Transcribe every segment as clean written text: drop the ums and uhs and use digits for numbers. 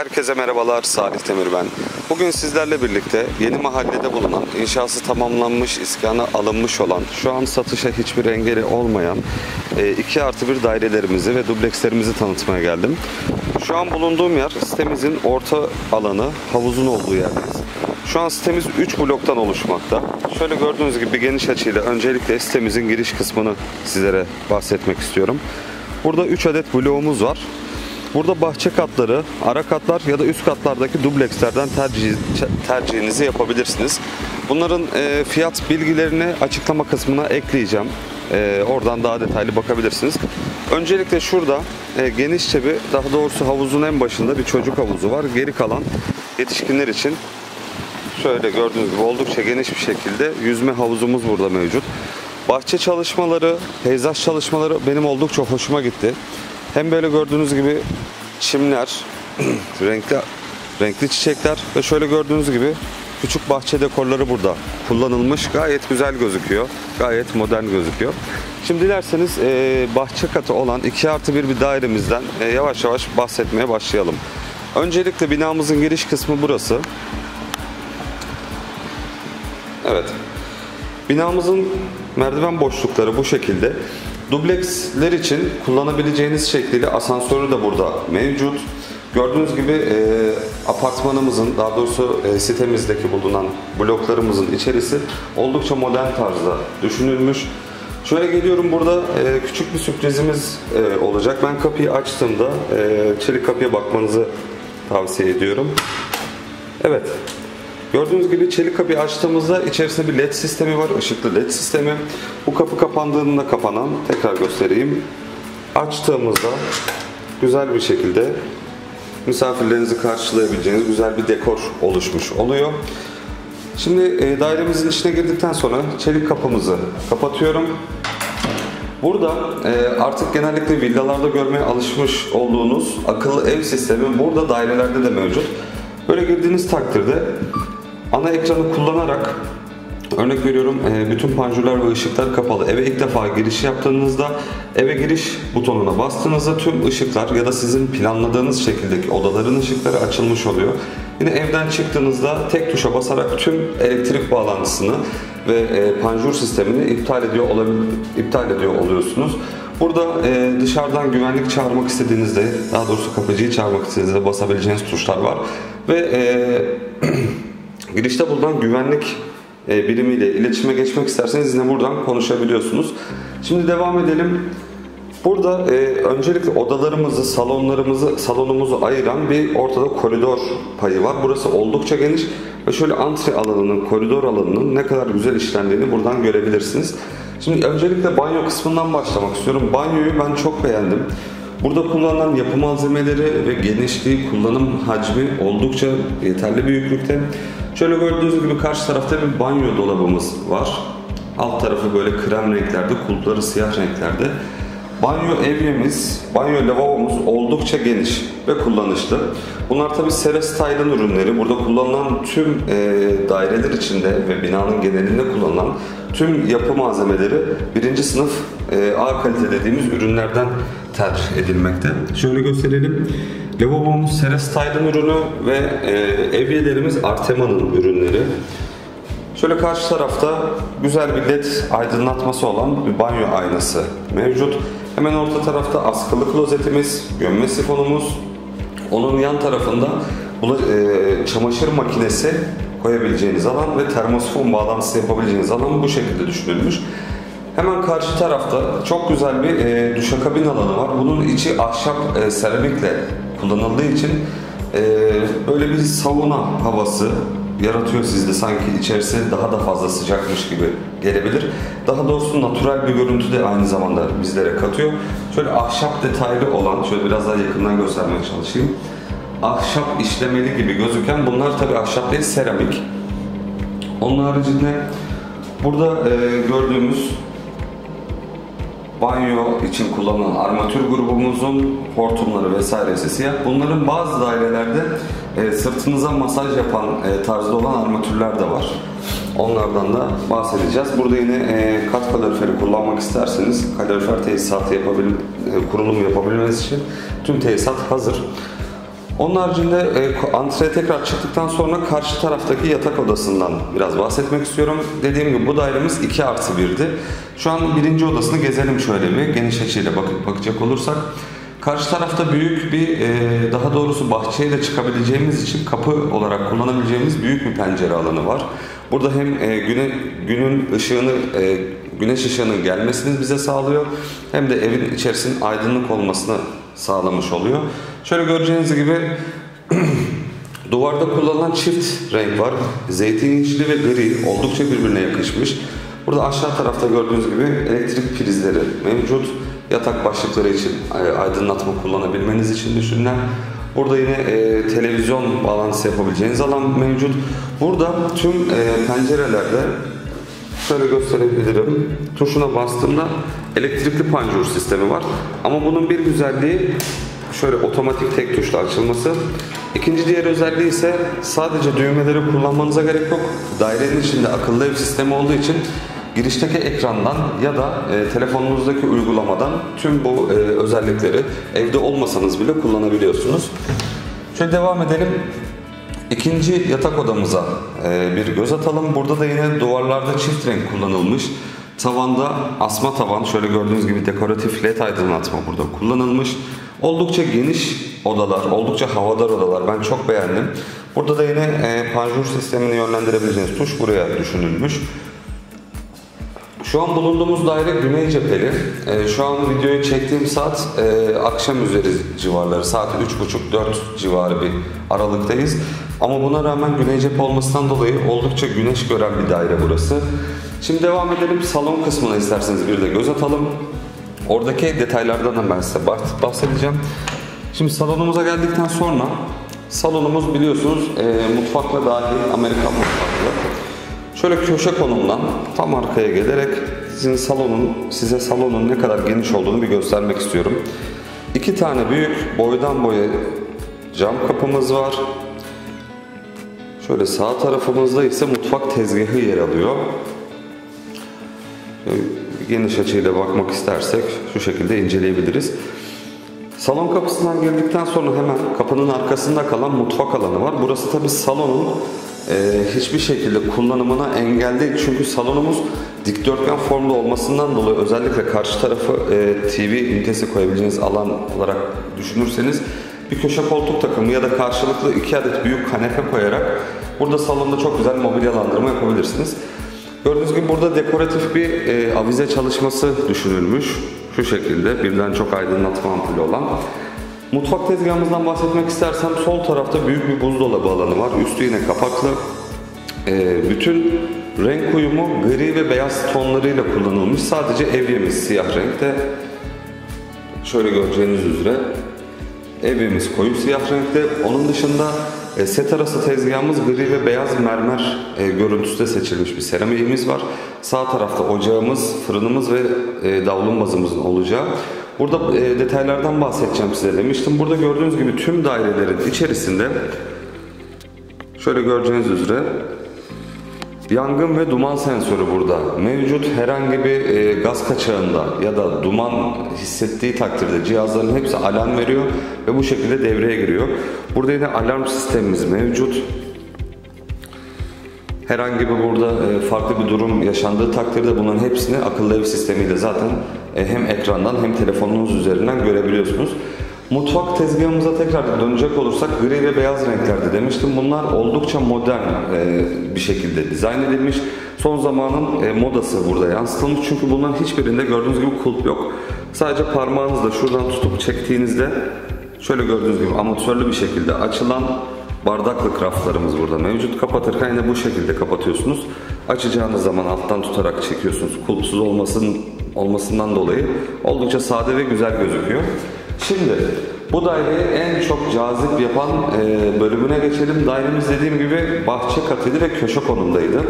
Herkese merhabalar, Salih Demir ben. Bugün sizlerle birlikte yeni mahallede bulunan, inşası tamamlanmış, iskanı alınmış olan, şu an satışa hiçbir engeli olmayan 2+1 dairelerimizi ve dublekslerimizi tanıtmaya geldim. Şu an bulunduğum yer sitemizin orta alanı, havuzun olduğu yerdeyiz. Şu an sitemiz 3 bloktan oluşmakta. Şöyle gördüğünüz gibi bir geniş açıyla öncelikle sitemizin giriş kısmını sizlere bahsetmek istiyorum. Burada 3 adet bloğumuz var. Burada bahçe katları, ara katlar ya da üst katlardaki dublekslerden tercihinizi yapabilirsiniz. Bunların fiyat bilgilerini açıklama kısmına ekleyeceğim. Oradan daha detaylı bakabilirsiniz. Öncelikle şurada genişçe bir, daha doğrusu havuzun en başında bir çocuk havuzu var. Geri kalan yetişkinler için şöyle gördüğünüz gibi oldukça geniş bir şekilde yüzme havuzumuz burada mevcut. Bahçe çalışmaları, peyzaj çalışmaları benim oldukça hoşuma gitti. Hem böyle gördüğünüz gibi çimler, renkli çiçekler ve şöyle gördüğünüz gibi küçük bahçe dekorları burada kullanılmış. Gayet güzel gözüküyor. Gayet modern gözüküyor. Şimdi dilerseniz bahçe katı olan 2+1 bir dairemizden yavaş yavaş bahsetmeye başlayalım. Öncelikle binamızın giriş kısmı burası. Evet. Binamızın merdiven boşlukları bu şekilde. Dubleksler için kullanabileceğiniz şekliyle asansörü de burada mevcut. Gördüğünüz gibi apartmanımızın, daha doğrusu sitemizdeki bulunan bloklarımızın içerisi oldukça modern tarzda düşünülmüş. Şöyle geliyorum, burada küçük bir sürprizimiz olacak. Ben kapıyı açtığımda çelik kapıya bakmanızı tavsiye ediyorum. Evet. Gördüğünüz gibi çelik kapıyı açtığımızda içerisinde bir led sistemi var, ışıklı led sistemi. Bu kapı kapandığında kapanan, tekrar göstereyim. Açtığımızda güzel bir şekilde misafirlerinizi karşılayabileceğiniz güzel bir dekor oluşmuş oluyor. Şimdi dairemizin içine girdikten sonra çelik kapımızı kapatıyorum. Burada artık genellikle villalarda görmeye alışmış olduğunuz akıllı ev sistemi burada dairelerde de mevcut. Böyle girdiğiniz takdirde ana ekranı kullanarak, örnek veriyorum, bütün panjurlar ve ışıklar kapalı. Eve ilk defa giriş yaptığınızda eve giriş butonuna bastığınızda tüm ışıklar ya da sizin planladığınız şekildeki odaların ışıkları açılmış oluyor. Yine evden çıktığınızda tek tuşa basarak tüm elektrik bağlantısını ve panjur sistemini iptal ediyor oluyorsunuz. Burada dışarıdan güvenlik çağırmak istediğinizde, daha doğrusu kapıcıyı çağırmak istediğinizde basabileceğiniz tuşlar var. Ve girişte bulunan güvenlik birimiyle iletişime geçmek isterseniz yine buradan konuşabiliyorsunuz. Şimdi devam edelim. Burada öncelikle odalarımızı, salonumuzu ayıran bir ortada koridor payı var. Burası oldukça geniş ve şöyle antre alanının, koridor alanının ne kadar güzel işlendiğini buradan görebilirsiniz. Şimdi öncelikle banyo kısmından başlamak istiyorum. Banyoyu ben çok beğendim. Burada kullanılan yapı malzemeleri ve genişliği, kullanım hacmi oldukça yeterli büyüklükte. Şöyle gördüğünüz gibi karşı tarafta bir banyo dolabımız var. Alt tarafı böyle krem renklerde, kulpları siyah renklerde. Banyo evyemiz, banyo lavabomuz oldukça geniş ve kullanışlı. Bunlar tabi Serestile'ın ürünleri. Burada kullanılan tüm daireler içinde ve binanın genelinde kullanılan tüm yapı malzemeleri birinci sınıf A kalite dediğimiz ürünlerden tercih edilmekte. Şöyle gösterelim. Lavabomuz Serestile'ın ürünü ve evyelerimiz Artema'nın ürünleri. Şöyle karşı tarafta güzel bir led aydınlatması olan bir banyo aynası mevcut. Hemen orta tarafta askılı klozetimiz, gömme sifonumuz. Onun yan tarafında çamaşır makinesi koyabileceğiniz alan ve termosifon bağlantısı yapabileceğiniz alan bu şekilde düşünülmüş. Hemen karşı tarafta çok güzel bir duşakabin alanı var. Bunun içi ahşap seramikle kullanıldığı için böyle bir sauna havası yaratıyor sizde, sanki içerisi daha da fazla sıcakmış gibi gelebilir. Daha doğrusu natürel bir görüntü de aynı zamanda bizlere katıyor. Şöyle ahşap detaylı olan, şöyle biraz daha yakından göstermeye çalışayım. Ahşap işlemeli gibi gözüken, bunlar tabi ahşap değil, seramik. Onun haricinde burada gördüğümüz banyo için kullanılan armatür grubumuzun hortumları vesairesi siyah. Bunların bazı dairelerde sırtınıza masaj yapan tarzda olan armatürler de var. Onlardan da bahsedeceğiz. Burada yine kat kaloriferi kullanmak isterseniz kalorifer tesisatı kurulum yapabilmeniz için tüm tesisat hazır. Onun haricinde antreye tekrar çıktıktan sonra karşı taraftaki yatak odasından biraz bahsetmek istiyorum. Dediğim gibi bu dairemiz 2+1'di. Şu an birinci odasını gezelim şöyle bir geniş açıyla bakacak olursak. Karşı tarafta büyük bir, daha doğrusu bahçeye de çıkabileceğimiz için kapı olarak kullanabileceğimiz büyük bir pencere alanı var. Burada hem güneş ışığının gelmesini bize sağlıyor, hem de evin içerisinin aydınlık olmasını sağlamış oluyor. Şöyle göreceğiniz gibi duvarda kullanılan çift renk var. Zeytin yeşili ve gri oldukça birbirine yakışmış. Burada aşağı tarafta gördüğünüz gibi elektrik prizleri mevcut. Yatak başlıkları için aydınlatma kullanabilmeniz için düşünülen. Burada yine televizyon bağlantısı yapabileceğiniz alan mevcut. Burada tüm pencerelerde şöyle gösterebilirim. Tuşuna bastığımda elektrikli panjur sistemi var. Ama bunun bir güzelliği şöyle otomatik tek tuşla açılması. İkinci diğer özelliği ise sadece düğmeleri kullanmanıza gerek yok. Dairenin içinde akıllı ev sistemi olduğu için girişteki ekrandan ya da telefonunuzdaki uygulamadan tüm bu özellikleri evde olmasanız bile kullanabiliyorsunuz. Şöyle devam edelim. İkinci yatak odamıza bir göz atalım. Burada da yine duvarlarda çift renk kullanılmış. Tavanda asma tavan, şöyle gördüğünüz gibi dekoratif led aydınlatma burada kullanılmış. Oldukça geniş odalar, oldukça havadar odalar. Ben çok beğendim. Burada da yine panjur sistemini yönlendirebileceğiniz tuş buraya düşünülmüş. Şu an bulunduğumuz daire güney cepheli. Şu an videoyu çektiğim saat akşam üzeri civarları. Saat 3.30-4 civarı bir aralıktayız. Ama buna rağmen güney cephe olmasından dolayı oldukça güneş gören bir daire burası. Şimdi devam edelim. Salon kısmına isterseniz bir de göz atalım. Oradaki detaylardan da ben size bahsedeceğim. Şimdi salonumuza geldikten sonra salonumuz biliyorsunuz mutfakla dahil Amerikan mutfaklı. Şöyle köşe konumdan tam arkaya gelerek size salonun ne kadar geniş olduğunu bir göstermek istiyorum. 2 tane büyük boydan boya cam kapımız var. Şöyle sağ tarafımızda ise mutfak tezgahı yer alıyor. Geniş açıyla bakmak istersek şu şekilde inceleyebiliriz. Salon kapısından girdikten sonra hemen kapının arkasında kalan mutfak alanı var. Burası tabi salonun hiçbir şekilde kullanımına engel değil. Çünkü salonumuz dikdörtgen formda olmasından dolayı özellikle karşı tarafı TV ünitesi koyabileceğiniz alan olarak düşünürseniz bir köşe koltuk takımı ya da karşılıklı 2 adet büyük kanepe koyarak burada salonda çok güzel mobilyalandırma yapabilirsiniz. Gördüğünüz gibi burada dekoratif bir avize çalışması düşünülmüş. Şu şekilde birden çok aydınlatma ampulü olan. Mutfak tezgahımızdan bahsetmek istersem sol tarafta büyük bir buzdolabı alanı var. Üstü yine kapaklı. Bütün renk uyumu gri ve beyaz tonlarıyla kullanılmış. Sadece evyemiz siyah renkte. Şöyle göreceğiniz üzere evyemiz koyu siyah renkte. Onun dışında set arası tezgahımız gri ve beyaz mermer görüntüsünde seçilmiş bir seramiğimiz var. Sağ tarafta ocağımız, fırınımız ve davlumbazımızın olacağı. Burada detaylardan bahsedeceğim size demiştim. Burada gördüğünüz gibi tüm dairelerin içerisinde şöyle göreceğiniz üzere yangın ve duman sensörü burada mevcut. Herhangi bir gaz kaçağında ya da duman hissettiği takdirde cihazların hepsi alarm veriyor ve bu şekilde devreye giriyor. Burada yine alarm sistemimiz mevcut. Herhangi bir burada farklı bir durum yaşandığı takdirde bunların hepsini akıllı ev sistemiyle zaten hem ekrandan hem telefonunuz üzerinden görebiliyorsunuz. Mutfak tezgahımıza tekrar dönecek olursak gri ve beyaz renklerde demiştim. Bunlar oldukça modern bir şekilde dizayn edilmiş. Son zamanın modası burada yansıtılmış. Çünkü bunların hiçbirinde gördüğünüz gibi kulp yok. Sadece parmağınızla şuradan tutup çektiğinizde şöyle gördüğünüz gibi amatörlü bir şekilde açılan bardaklık raflarımız burada mevcut. Kapatırken yine bu şekilde kapatıyorsunuz. Açacağınız zaman alttan tutarak çekiyorsunuz. Kulpsuz olmasından dolayı oldukça sade ve güzel gözüküyor. Şimdi bu daireyi en çok cazip yapan bölümüne geçelim. Dairemiz dediğim gibi bahçe katıydı ve köşe konumdaydı.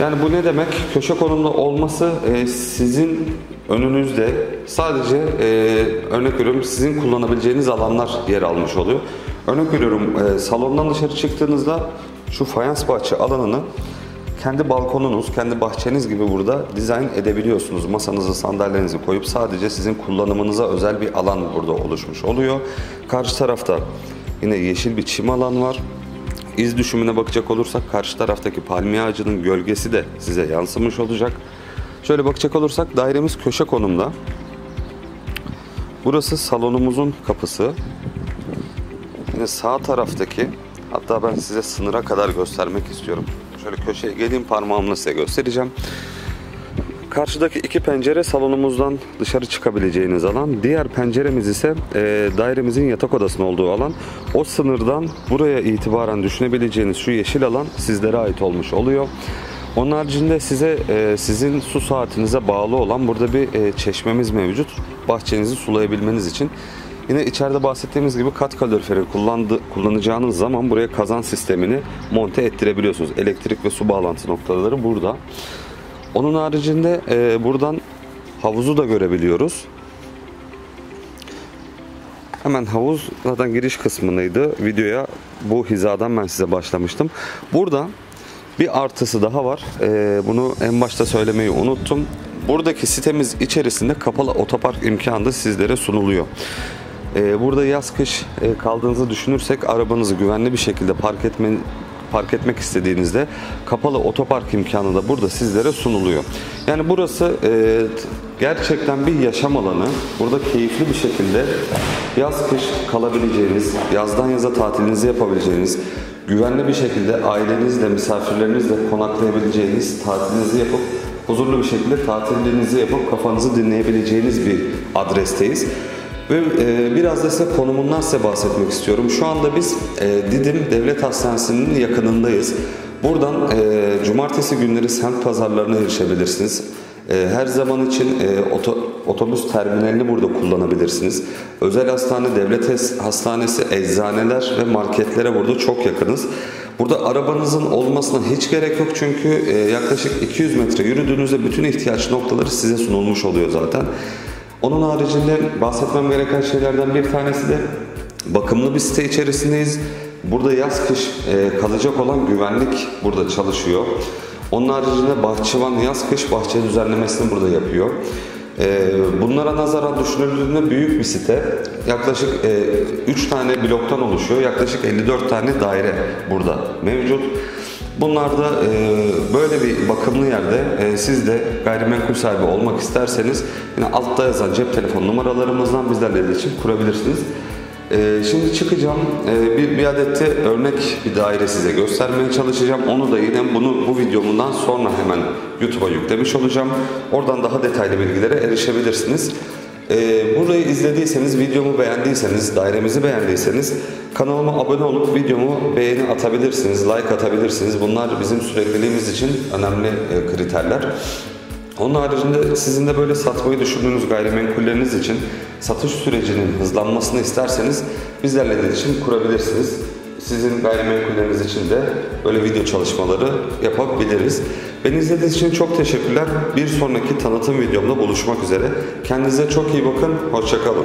Yani bu ne demek? Köşe konumda olması sizin önünüzde sadece örnek veriyorum sizin kullanabileceğiniz alanlar yer almış oluyor. Örnek veriyorum salondan dışarı çıktığınızda şu fayans bahçe alanını kendi balkonunuz, kendi bahçeniz gibi burada dizayn edebiliyorsunuz. Masanızı, sandalyenizi koyup sadece sizin kullanımınıza özel bir alan burada oluşmuş oluyor. Karşı tarafta yine yeşil bir çim alan var. İz düşümüne bakacak olursak karşı taraftaki palmiye ağacının gölgesi de size yansımış olacak. Şöyle bakacak olursak dairemiz köşe konumda. Burası salonumuzun kapısı. Yine sağ taraftaki, hatta ben size sınıra kadar göstermek istiyorum. Şöyle köşeye geleyim, parmağımla size göstereceğim. Karşıdaki iki pencere salonumuzdan dışarı çıkabileceğiniz alan. Diğer penceremiz ise dairemizin yatak odasının olduğu alan. O sınırdan buraya itibaren düşünebileceğiniz şu yeşil alan sizlere ait olmuş oluyor. Onun haricinde size sizin su saatinize bağlı olan burada bir çeşmemiz mevcut. Bahçenizi sulayabilmeniz için. Yine içeride bahsettiğimiz gibi kat kaloriferi kullanacağınız zaman buraya kazan sistemini monte ettirebiliyorsunuz. Elektrik ve su bağlantı noktaları burada. Onun haricinde buradan havuzu da görebiliyoruz. Hemen havuz zaten giriş kısmındaydı. Videoya bu hizadan ben size başlamıştım. Burada bir artısı daha var. Bunu en başta söylemeyi unuttum. Buradaki sitemiz içerisinde kapalı otopark imkanı da sizlere sunuluyor. Burada yaz kış kaldığınızı düşünürsek arabanızı güvenli bir şekilde park etmek istediğinizde kapalı otopark imkanı da burada sizlere sunuluyor. Yani burası gerçekten bir yaşam alanı. Burada keyifli bir şekilde yaz kış kalabileceğiniz, yazdan yaza tatilinizi yapabileceğiniz, güvenli bir şekilde ailenizle, misafirlerinizle konaklayabileceğiniz, tatilinizi yapıp huzurlu bir şekilde tatillerinizi yapıp kafanızı dinleyebileceğiniz bir adresteyiz. Ve biraz da size konumundan size bahsetmek istiyorum. Şu anda biz Didim Devlet Hastanesi'nin yakınındayız. Buradan cumartesi günleri semt pazarlarına erişebilirsiniz. Her zaman için otobüs terminalini burada kullanabilirsiniz. Özel hastane, devlet hastanesi, eczaneler ve marketlere burada çok yakınız. Burada arabanızın olmasına hiç gerek yok çünkü yaklaşık 200 metre yürüdüğünüzde bütün ihtiyaç noktaları size sunulmuş oluyor zaten. Onun haricinde bahsetmem gereken şeylerden bir tanesi de bakımlı bir site içerisindeyiz. Burada yaz kış kalacak olan güvenlik burada çalışıyor. Onun haricinde bahçıvan yaz kış bahçe düzenlemesini burada yapıyor. Bunlara nazaran düşünüldüğünde büyük bir site. Yaklaşık 3 tane bloktan oluşuyor. Yaklaşık 54 tane daire burada mevcut. Bunlar da böyle bir bakımlı yerde siz de gayrimenkul sahibi olmak isterseniz yine altta yazan cep telefon numaralarımızdan bizlerle iletişim kurabilirsiniz. Şimdi çıkacağım bir adet de örnek bir daire size göstermeye çalışacağım. Onu da yine bu videomundan sonra hemen YouTube'a yüklemiş olacağım. Oradan daha detaylı bilgilere erişebilirsiniz. Burayı izlediyseniz, videomu beğendiyseniz, dairemizi beğendiyseniz kanalıma abone olup videomu beğeni atabilirsiniz, like atabilirsiniz. Bunlar bizim sürekliliğimiz için önemli kriterler. Onun haricinde sizin de böyle satmayı düşündüğünüz gayrimenkulleriniz için satış sürecinin hızlanmasını isterseniz bizlerle iletişim kurabilirsiniz. Sizin gayrimenkulleriniz için de böyle video çalışmaları yapabiliriz. Beni izlediğiniz için çok teşekkürler. Bir sonraki tanıtım videomda buluşmak üzere. Kendinize çok iyi bakın. Hoşça kalın.